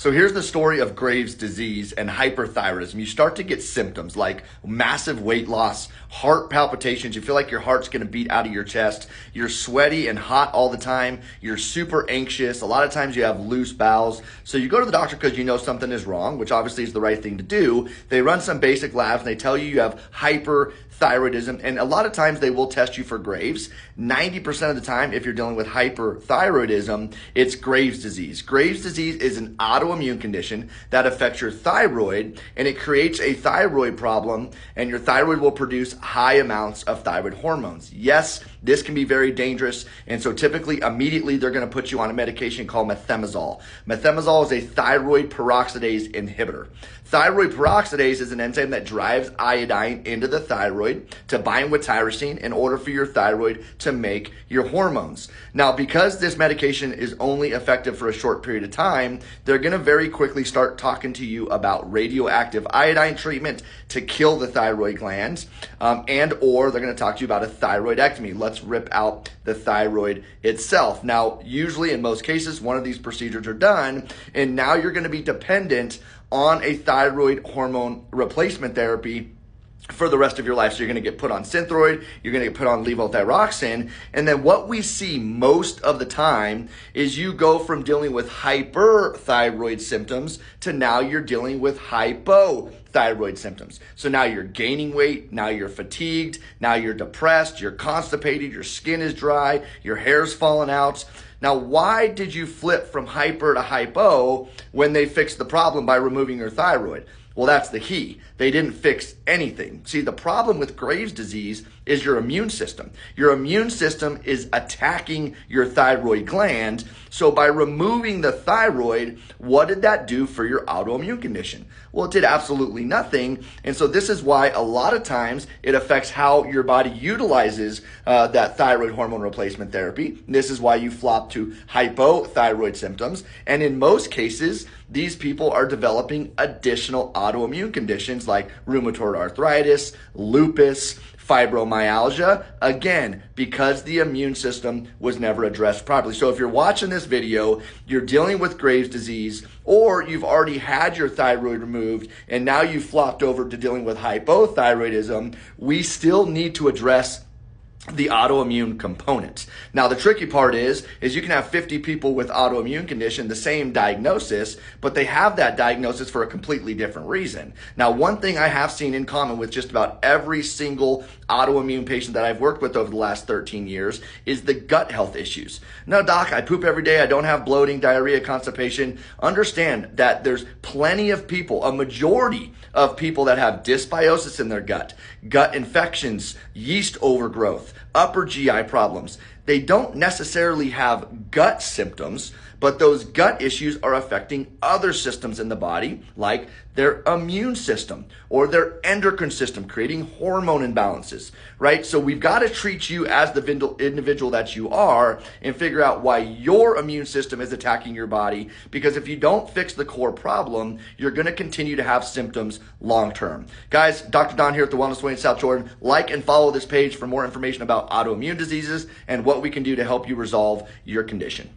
So here's the story of Graves' disease and hyperthyroidism. You start to get symptoms like massive weight loss, heart palpitations. You feel like your heart's going to beat out of your chest. You're sweaty and hot all the time. You're super anxious. A lot of times you have loose bowels. So you go to the doctor because you know something is wrong, which obviously is the right thing to do. They run some basic labs and they tell you have hyperthyroidism. And a lot of times they will test you for Graves. 90% of the time, if you're dealing with hyperthyroidism, it's Graves' disease. Graves' disease is an autoimmune condition that affects your thyroid, and it creates a thyroid problem, and your thyroid will produce high amounts of thyroid hormones. Yes, this can be very dangerous, and so typically immediately they're going to put you on a medication called methimazole. Methimazole is a thyroid peroxidase inhibitor. Thyroid peroxidase is an enzyme that drives iodine into the thyroid to bind with tyrosine in order for your thyroid to make your hormones. Now, because this medication is only effective for a short period of time, they're going to very quickly start talking to you about radioactive iodine treatment to kill the thyroid glands, and or they're going to talk to you about a thyroidectomy. Let's rip out the thyroid itself. Now, usually in most cases, one of these procedures are done, and now you're going to be dependent on a thyroid hormone replacement therapy for the rest of your life. So you're going to get put on Synthroid, you're going to get put on levothyroxine, and then what we see most of the time is you go from dealing with hyperthyroid symptoms to now you're dealing with hypothyroid symptoms. So now you're gaining weight, now you're fatigued, now you're depressed, you're constipated, your skin is dry, your hair's falling out. Now, why did you flip from hyper to hypo when they fixed the problem by removing your thyroid? Well, that's the key. They didn't fix anything. See, the problem with Graves' disease is your immune system. Your immune system is attacking your thyroid gland. So by removing the thyroid, what did that do for your autoimmune condition? Well, it did absolutely nothing. And so this is why a lot of times it affects how your body utilizes that thyroid hormone replacement therapy. This is why you flop to hypothyroid symptoms. And in most cases, these people are developing additional autoimmune conditions like rheumatoid arthritis, lupus, fibromyalgia, again, because the immune system was never addressed properly. So if you're watching this video, you're dealing with Graves' disease, or you've already had your thyroid removed and now you've flopped over to dealing with hypothyroidism, we still need to address the autoimmune component. Now, the tricky part is you can have 50 people with autoimmune condition, the same diagnosis, but they have that diagnosis for a completely different reason. Now, one thing I have seen in common with just about every single autoimmune patient that I've worked with over the last 13 years is the gut health issues. No, doc, I poop every day. I don't have bloating, diarrhea, constipation. Understand that there's plenty of people, a majority of people that have dysbiosis in their gut infections, yeast overgrowth, upper GI problems. They don't necessarily have gut symptoms, but those gut issues are affecting other systems in the body, like their immune system or their endocrine system, creating hormone imbalances, right? So we've got to treat you as the individual that you are and figure out why your immune system is attacking your body, because if you don't fix the core problem, you're going to continue to have symptoms long term. Guys, Dr. Don here at the Wellness Way in South Jordan. Like and follow this page for more information about autoimmune diseases and what we can do to help you resolve your condition.